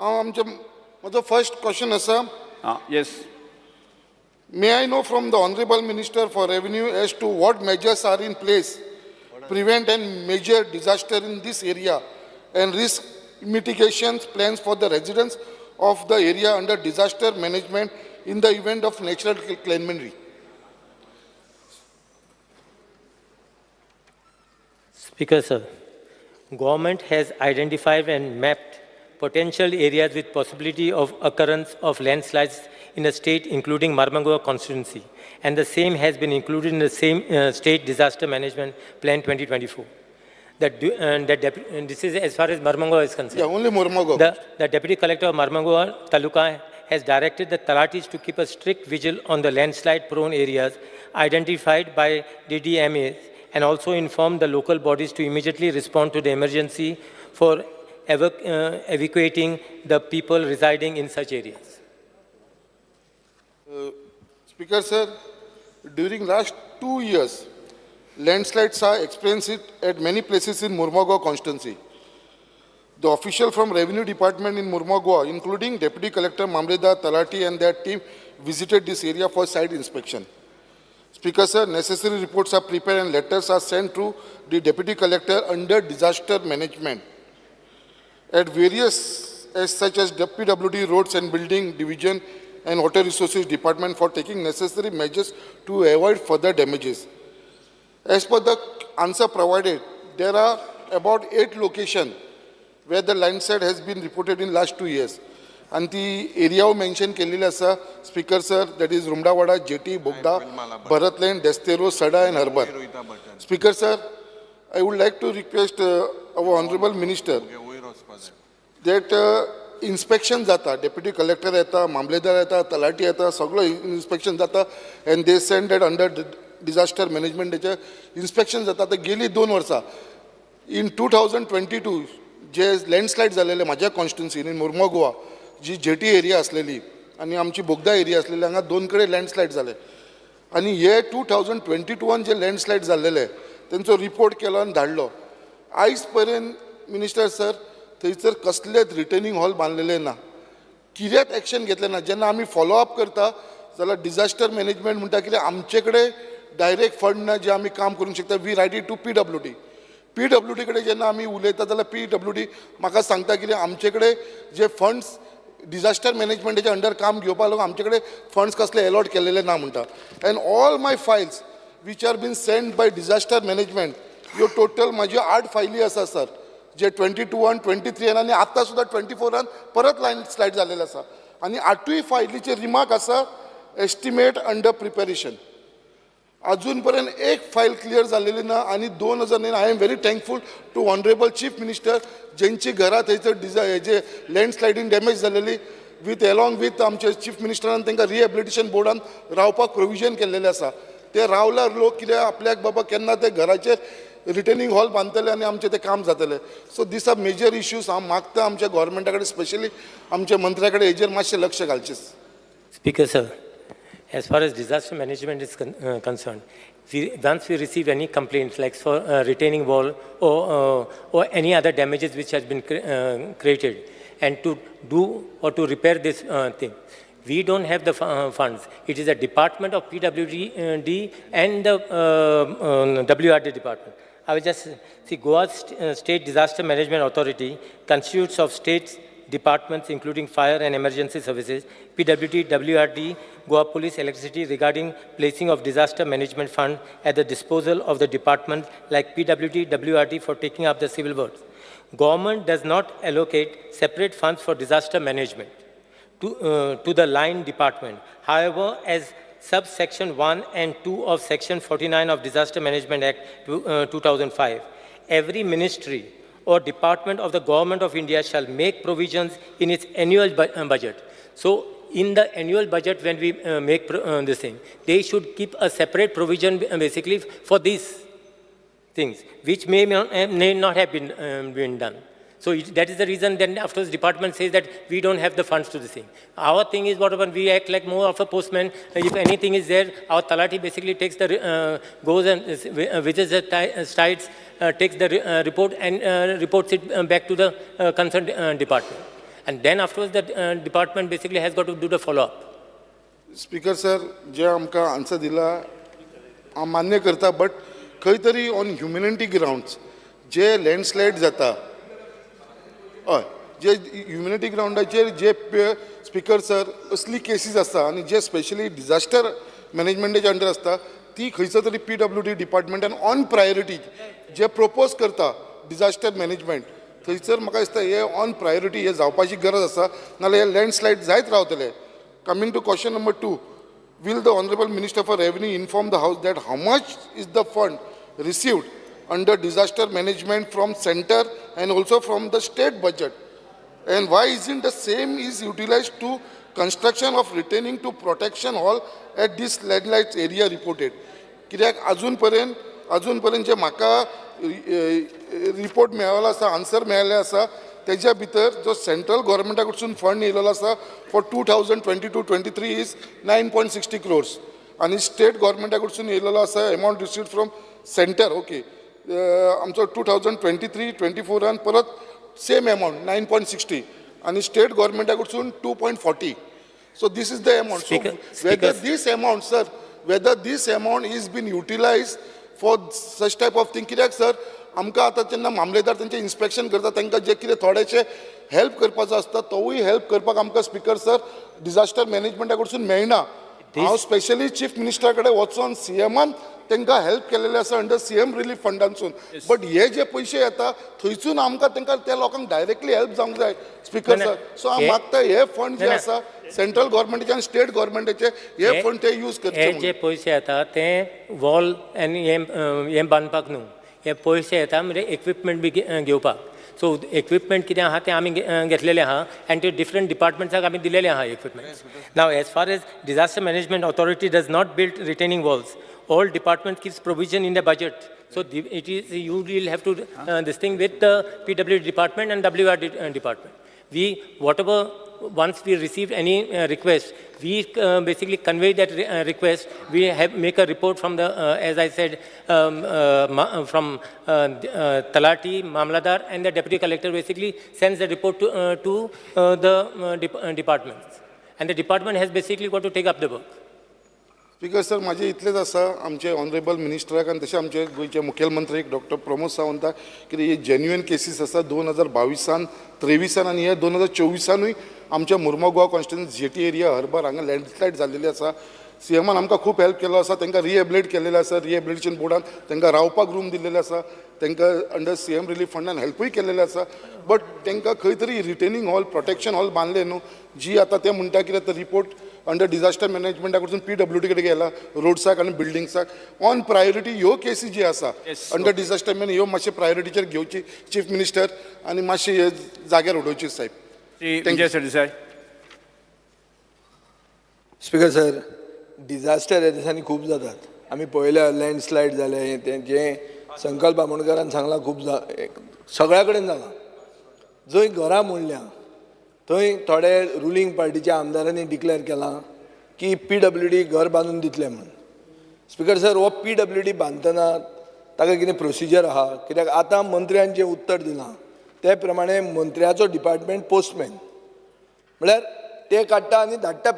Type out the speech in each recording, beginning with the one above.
माझो first question asa. Yes. May I know from the Honorable Minister for Revenue as to what measures are in place prevent and measure disaster in this area and risk mitigation plans for the residents of the area under disaster management in the event of natural calamity. Speaker, sir, government has identified and mapped potential areas with possibility of occurrence of landslides in the state, including Marmagua constituency, and the same has been included in the same state disaster management plan 2024. This is as far as Marmagua is concerned. Yeah, only Mormugao. The Deputy Collector of Marmagua Taluka has directed the Talatis to keep a strict vigil on the landslide-prone areas identified by DDMA and also inform the local bodies to immediately respond to the emergency for evacuating the people residing in such areas. Speaker sir, during last 2 years, landslides are experienced at many places in Mormugao constituency. The official from Revenue Department in Mormugao, including Deputy Collector Mamredar Talati and their team, visited this area for site inspection. Speaker sir, necessary reports are prepared and letters are sent to the Deputy Collector under disaster management at various such as PWD Roads and Building Division and Water Resources Department for taking necessary measures to avoid further damages. As per the answer provided, there are about 8 locations where the landslide has been reported in last 2 years. And the area mentioned Kelila sir, Speaker sir, that is Rumdawada, Jetty, Bogda, Bharat Lane, Destero, Sada and Harbour. Speaker sir, I would like to request our Honorable Minister that inspection jata, Deputy Collector येता, Mamledar येता, Talati येता, सगळं inspection जाता and they send that under disaster management inspection जाता. तर गेली 2 वर्षा in 2022 जे landslide झालेले माझ्या कॉन्स्टिट्युन्सीन इन मुर्मगोवा जी जेटी एरिया असलेली आणि आमची बोगदा एरिया असलेली हांगा 2 कडे लँडस्लाइड झाले आणि हे 2022 जे लँडस्लाइड झालेले त्यांचो रिपोर्ट केलो आणि धाडलो. आयज पर्यंत मिनिस्टर सर थंयसर कसलेच रिटर्निंग हॉल बांधलेले ना, कित्याक एक्शन घेतले ना. जेन्ना आमी फॉलो अप करता जाल्यार डिजास्टर मॅनेजमेंट म्हणटा कितें आमचे कडेन डायरेक्ट फंड ना जे आमी काम करूंक शकता. We write it to PWD कडेन जेन्ना आमी उलयता जाल्यार PWD म्हाका सांगता कितें आमचे कडेन जे फंड्स डिजास्टर मॅनेजमेंटाच्या अंडर काम घेवपाक लागून आमचे कडेन फंड्स कसले अलॉट केलेले ना म्हणटा. And all my files which are been send by disaster management ह्यो टोटल म्हाज्यो 8 फायली आसा सर, जे 22 23 आणि आत्ता सुद्धा 24 परत लँडस्लाइड झालेले आसा आणि 8 फायलीचे रिमार्क आसा एस्टिमेट अंडर प्रिपेरेशन. अजूनपर्यंत एक फाईल क्लियर झालेली ना आणि 2009 I am very thankful to honourable chief minister ज्यांची घरात थंयसर जे लँडस्लायडीन डॅमेज झालेली अलॉंग विथ आमचे चीफ मिनिस्टरान तांकां रिहॅबिलिटेशन बोर्डान रावपाक प्रोविजन केल्लेलें आसा. ते रावल्यार लोक कितें आपल्याक बाबा केन्ना ते घराचेर रिटर्निंग हॉल बांदतले आणि आमचे ते काम जातले. So this are major issues. हांव मागता आमच्या गव्हर्मेंटा कडेन स्पेशली आमच्या मंत्र्या कडेन हेजेर मातशें लक्ष घालचें. Speaker sir, as far as disaster management is concerned, once we receive any complaints like for retaining wall or any other damages which has been created, and to do or to repair this thing, we don't have the funds. It is the department of PWD and the WRD department. I will just see Goa State Disaster Management Authority constitutes of states departments including fire and emergency services, PWD, WRD, Goa Police, electricity regarding placing of disaster management fund at the disposal of the department like PWD, WRD for taking up the civil works. Government does not allocate separate funds for disaster management to the line department. However, as subsection 1 and 2 of section 49 of Disaster Management Act 2005, every ministry or department of the Government of India shall make provisions in its annual budget. So, in the annual budget, when we make this thing, they should keep a separate provision basically for these things, which may not have been done. So that is the reason then after the department says that we don't have the funds to the thing. Our thing is whatever, we act like more of a postman. If anything is there, our Talati basically takes the, goes and visits the sites, takes the report and reports it back to the concerned department. And then afterwards, the department basically has got to do the follow-up. Speaker sir जे आमकां answer दिला हांव मान्य करता but खंय तरी on humanity ग्रावंड्स जे landslide जाता हय जे ह्युमॅनिटी ग्रावंडाचेर जे स्पीकर सर असली केसीस आसता आनी जे स्पेशली डिजास्टर मॅनेजमेंटाच्या अंडर आसता ती खंयचो तरी PWD डिपार्टमेंटान ऑन प्रायोरिटी जे प्रपोज करता डिजास्टर मॅनेजमेंट थंयसर म्हाका दिसता हे ऑन प्रायोरिटी हे जावपाची गरज आसा नाल्यार हे लँडस्लायड जायत रावतले. Coming to question number 2, will the Honorable Minister for Revenue inform the House that how much is the fund received under disaster management from center and also from the state budget? And why isn't the same is utilized to construction of retaining to protection hall at this landslide area reported? कित्याक अजून जे म्हाका report मेळ्ळो आसा answer मेळ्ळे आसा तेज्या भितर जो सेंट्रल गव्हर्मेंटा कडसून फंड येयलेलो आसा फॉर 2022-23 इज 9.60 crores आनी स्टेट गव्हर्मेंटा कडसून येयलेलो आसा amount received from centre okay आमचो 2023-24 परत सेम अमावंट 9.60 आनी स्टेट गव्हर्मेंटा कडसून 2.40. So this is the amount. So whether this amount is been utilized for such type of thing कित्याक सर आमकां आतां जेन्ना मामलेदार तेंचें इन्स्पेक्शन करता तांकां जे कितें थोडेशे हेल्प करपाचो आसता तोवूय हेल्प करपाक आमकां स्पीकर सर डिजास्टर मॅनेजमेंटा कडसून मेळना. हांव स्पेशली चीफ मिनिस्टरा कडेन वचून सीएमान तांकां हेल्प केलेले आसा अंडर सीएम रिलीफ फंडांसून बट हे जे पयशे येता थंयसून आमकां तांकां त्या लोकांक डायरेक्टली हेल्प जावंक जाय स्पीकर सर. सो हांव मागता हे फंड जे आसा सेंट्रल गव्हर्मेंटाचे आनी स्टेट गव्हर्मेंटाचे हे फंड ते यूज करचे. हे जे पयशे येता ते वॉल आनी हे बांदपाक न्हू हे पयशे येता म्हणजे इक्विपमेंट बी घेवपाक. सो इक्विपमेंट कितें आहा तें आमी घेतलेलें आहा आनी ते डिफरंट डिपार्टमेंट्साक आमी दिलेले आहा equipments. Now as far as disaster management authority does not build retaining walls. All department keeps provision in the budget. So it is you will have to this thing with the PWD department and WRD department. Whatever once we receive any request, we basically convey that request. We make a report from the as I said from Talati, Mamladar, and the deputy collector basically sends the report to the departments, and the department has basically got to take up the work. Speaker sir माझे इतलेच आसा आमचे honourable मिनिस्टराक आनी तशें आमचे गोंयचे मुखेलमंत्रीक doctor Pramod सावंताक कितें हे जेन्युइन केसीस आसा 2022-23 आनी हे 2024 आमच्या Mormugao Goa constituency jetty area harbour हांगा लँडस्लायड जाल्लेली आसा. सीएमान आमकां खूब हेल्प केलो आसा तांकां रिहेबिलिट केलेलें आसा रिहेबिलिटेशन बोर्डान तांकां रावपाक रूम दिल्लेले आसा तांकां अंडर सीएम रिलीफ फंडान हेल्पूय केलेलें आसा बट तांकां खंय तरी रिटेनिंग हॉल प्रोटेक्शन हॉल बांदले न्हू जी आतां ते म्हणटा कितें तर रिपोर्ट अंडर डिजास्टर मॅनेजमेंटा कडसून PWD कडेन गेला रोड्साक आनी बिल्डिंग्साक ऑन प्रायोरिटी ह्यो केसी जी आसा अंडर डिजास्टर मॅनेज ह्यो मातशे प्रायोरिटीचेर घेवची चीफ मिनिस्टर आनी मातशे हे जाग्यार उडोवची साहेब. Vijay Sardesai. Speaker sir disaster ह्या दिसांनी खूब जातात आमी पळयल्या लँडस्लायड जाले तें संकल्प बामणकरान सांगलां खूब सगळ्या कडेन जालां. जंय घरां मोडल्या थंय थोडे रुलींग पार्टीच्या आमदारांनी डिक्लेअर केलां की PWD घर बांदून दितले म्हणून. स्पीकर सर हो PWD बांदतना ताका कितें प्रोसिजर आहा कित्याक आतां मंत्र्यान जें उत्तर दिलां ते प्रमाणे मंत्र्याचो डिपार्टमेंट पोस्टमॅन म्हळ्यार ते काडटा आनी धाडटा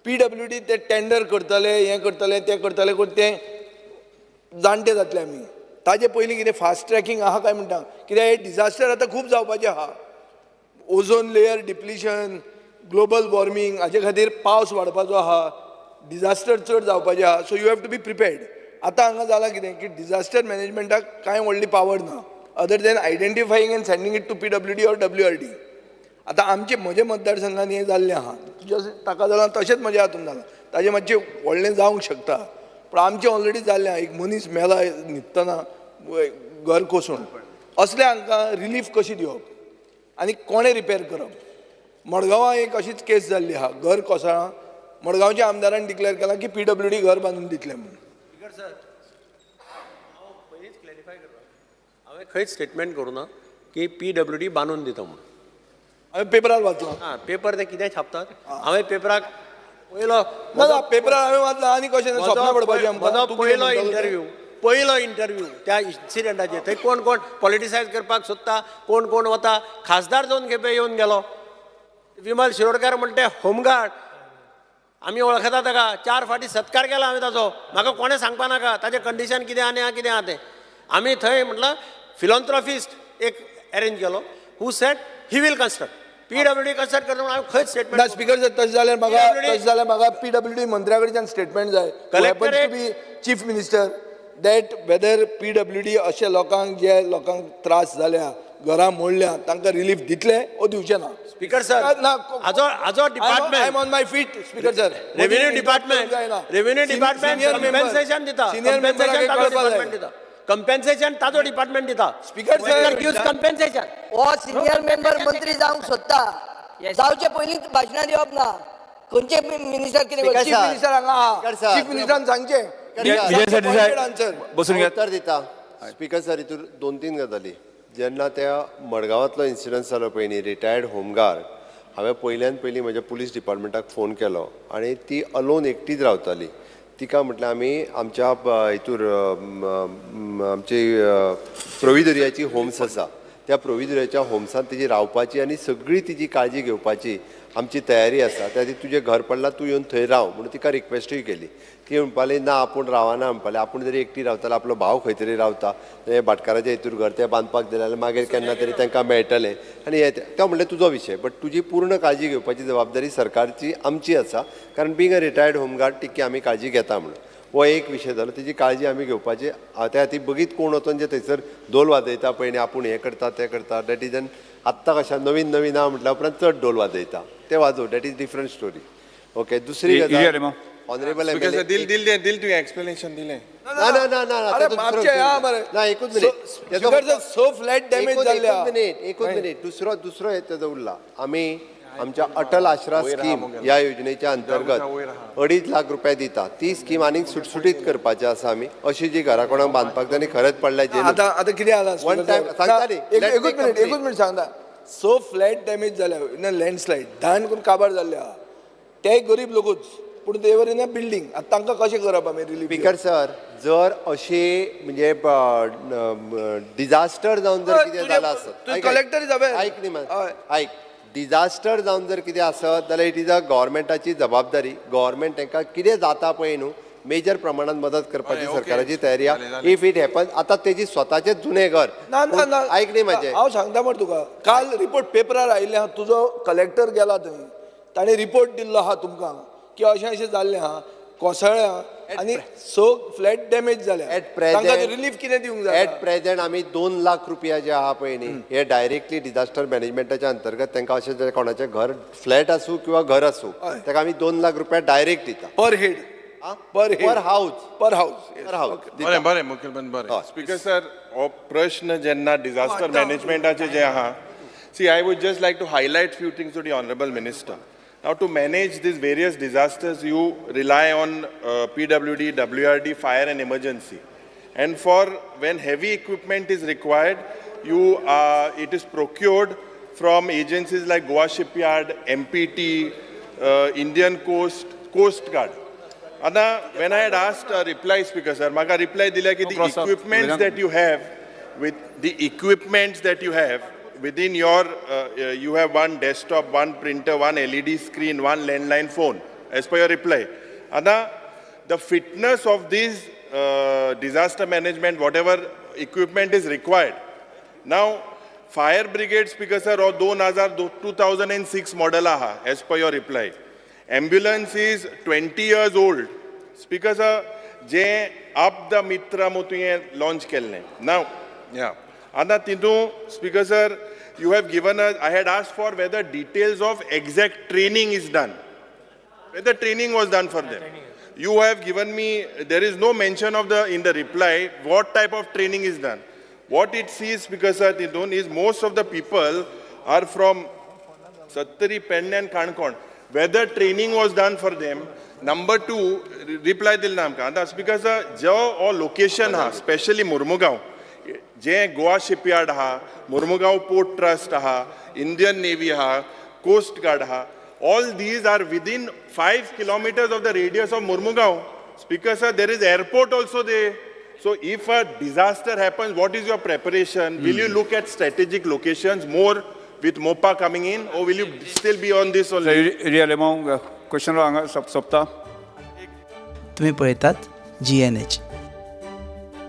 PWD ते टेंडर करतले हें करतले तें करतले करून तें जाणटे जातले आमी. ताजे पयलीं कितें फास्ट ट्रॅकिंग आहा काय म्हणटा कित्याक हे डिजास्टर आतां खूब जावपाचें आहा. Ozone layer depletion global warming हाजे खातीर पावस वाडपाचो आहा डिजास्टर चड जावपाचें आहा. So you have to be prepared. आतां हांगा जालां कितें की डिजास्टर मॅनेजमेंटाक कांय व्हडली पावर ना other than identifying and sending it to PWD or WRD. आतां आमचे म्हजे मतदारसंघान हें जाल्लें आहा जशें ताका जालां तशेंच म्हज्या हातून जालां ताजें मातशें व्हडलें जावंक शकता पूण आमचें ऑलरेडी जाल्लें आहा. एक मनीस मेला न्हिदतना घर कोसळून असल्या हांकां रिलीफ कशी दिवप आनी कोणें रिपेर करप. मडगांवां एक अशीच केस जाल्ली आहा घर कोसळ्ळां मडगांवच्या आमदारान डिक्लेअर केलां की PWD घर बांदून दितलें म्हणून. हांवें खंयच स्टेटमेंट करूं ना की PWD बांदून दिता म्हणून. हांवें पेपरार वाचलां. हां पेपर ते कितें छापतात हांवें पेपराक पयलो ना पेपरार हांवें वाचलां आनी कशें सपनां पडपाचें आमकां. म्हजो पयलो इंटरव्यू पयलो इंटरव्यू त्या इन्सिडेंटाचेर थंय कोण कोण पॉलिटिसायज करपाक सोदता कोण कोण वता खासदार दोन खेपे येवन गेलो विमल शिरोडकार म्हणटे होमगार्ड आमी वळखता ताका 4 फाटी सत्कार केला हांवें ताचो म्हाका कोणें सांगपा नाका ताचें कंडिशन कितें आनी कितें आहा तें आमी थंय म्हटलं फिलॉन्थ्रॉफिस्ट एक अरेंज केलो who said he will construct PWD construct करता म्हणून हांवें खंयच ना स्टेटमेंट स्पीकर सर तशें जाल्यार म्हाका PWD मंत्र्या कडच्यान स्टेटमेंट जाय Collectorate- be chief minister that whether PWD अशे लोकांक जे लोकांक त्रास जाल्या घरां मोडल्या तांकां रिलीफ दितले ओ दिवचे ना speaker sir Hajo department on my feet speaker sir revenue department compensation दिता कंपेन्सेशन ताजो डिपार्टमेंट दिता स्पीकर सर कंपेन्सेशन हो सिनियर मेंबर मंत्री जावंक सोदता जावचे पयलीं भाशणां दिवप ना खंयचे मिनिस्टर कितें Speaker चीफ sir. मिनिस्टर हांगा Speaker sir. चीफ मिनिस्टरान सांगचे आन्सर बसून घ्या उत्तर दिता स्पीकर सर हितूर 2-3 गजाली जेन्ना त्या मडगांवांतलो इन्सिडन्स जालो पळय रिटायर्ड होमगार्ड हांवें पयल्यान पयलीं म्हज्या पुलीस डिपार्टमेंटाक फोन केलो आनी ती अलोन एकटीच रावताली तिका म्हटल्यार आमी आमच्या हितूर आमची प्रोविदोरियाची होम्स आसा त्या प्रोविदोरियाच्या होम्सांत तिची रावपाची आनी सगळी तिची काळजी घेवपाची आमची तयारी आसा त्या खातीर तुजें घर पडलां तूं येवन थंय राव म्हणून तिका रिक्वेस्टूय केली ती म्हणपाली ना आपूण रावना म्हणपाली आपूण जरी एकटी रावतालो आपलो भाव खंय तरी रावता हे भाटकाराच्या हितूर घर ते बांदपाक दिलें जाल्यार मागीर केन्ना तरी तांकां मेळटलें आनी हे तो म्हणलें तुजो विशय बट तुजी पूर्ण काळजी घेवपाची जबाबदारी सरकारची आमची आसा कारण बींग अ रिटायर्ड होमगार्ड तितकी आमी काळजी घेता म्हणून हो एक विशय जालो तेजी काळजी आमी घेवपाची त्या खातीर बगीत कोण वचून जे थंयसर ढोल वाजयता पळय न्ही आपूण हें करता तें करता डॅट इज एन आत्तां कशा नवीन नवीन आहा म्हटल्या उपरांत चड ढोल वाजयता ते वाजोव that is different story okay दुसरी गजाल ऑनरेबल दिल तुवें एक्सप्लेनेशन दिलें ना ना ना ना अरे मागचे या मरे ना एकूच speaker sir so flat damage जाल्ल्या एकूच मिनिट दुसरो हे तेजो उरला आमी आमच्या अटल आश्रा स्कीम ह्या योजनेच्या अंतर्गत 2.5 लाख रुपया दिता ती स्कीम आनीक सुटसुटीत करपाची आसा आमी अशी जी घरा कोणाक बांदपाक जाय आनी खरेंच पडल्या जे आतां कितें जाला One time, सांगता न्ही, let's एकूच take मिनिट सांगता सो फ्लॅट डॅमेज जाल्या इन अ लँडस्लायड धान करून काबार जाल्ल्या ते गरीब लोकूच पूण देवर इन अ बिल्डींग आतां तांकां कशें करप आमी रिलीफ स्पीकर सर जर अशी म्हणजे डिझास्टर जावन जर कितें जालां आसत कलेक्टर ऐक न्ही ऐक डिझास्टर जावन जर कितें आसत जाल्यार इट इज अ गव्हर्मेंटाची जबाबदारी गव्हर्मेंट तांकां कितें जाता पळय न्हू मेजर प्रमाणात मदत करपाची सरकाराची तयारी आहा इफ इट हॅपन आतां तेजी स्वताचें जुनें घर ना ना ना ऐक न्ही म्हाजें हांव सांगता मरे तुका काल रिपोर्ट पेपरार आयिल्ले आहा तुजो कलेक्टर गेला थंय ताणें रिपोर्ट दिल्लो आहा तुमकां की अशें अशें जाल्लें आहा कोसळ्ळ्या आनी सो फ्लॅट डॅमेज जाल्या एट प्रेझेंट रिलीफ कितें दिवंक जाय एट प्रेझेंट आमी 2 लाख रुपया जे आहा पळय न्ही हे डायरेक्टली डिझास्टर मॅनेजमेंटाच्या अंतर्गत तांकां अशें जे कोणाचें घर फ्लॅट आसूं किंवा घर आसूं ताका आमी 2 लाख रुपया डायरेक्ट दिता पर हेड पर हाऊस पर हाऊस बरें बरें मुखेलमंत्री बरें स्पीकर सर हो प्रश्न जेन्ना डिझास्टर मॅनेजमेंटाचे जे आहा see I would just like to highlight few things to the honourable minister Now, to manage these various disasters, you rely on PWD, WRD, fire and emergency. And for when heavy equipment is required, it is procured from agencies like Goa Shipyard, MPT, Indian Coast Guard. And when I had asked a reply, Speaker Sir, Maga reply dila ki the equipments that you have, within your, you have one desktop, one printer, one LED screen, one landline phone, as per your reply. Anna, the fitness of these disaster management, whatever equipment is required. Now, fire brigade speaker sir, or 2006 model aha, as per your reply. Ambulance is 20 years old. Speaker sir, je up the mitra mutuye launch kelne. Now, yeah. Anna Tindu, Speaker Sir, you have given us, I had asked for whether details of exact training is done. Whether training was done for them. You have given me, there is no mention of in the reply, what type of training is done. What it sees, Speaker Sir, Tindun, is most of the people are from Sattari, Penn and Kankon. Whether training was done for them. Number two, reply dil naam ka. Speaker Sir, jo or location ha, especially Murmugaon. जे Goa shipyard आहा Mormugao port trust आहा Indian navy आहा coast guard आहा all these are within 5 kilometers of the radius of Murmugaon. Speaker sir, there is airport also there. So if a disaster happens, what is your preparation? Will you look at strategic locations more with MOPA coming in, or will you still be on this only? Question हांगा सोंपता. तुम्ही पळयतात GNH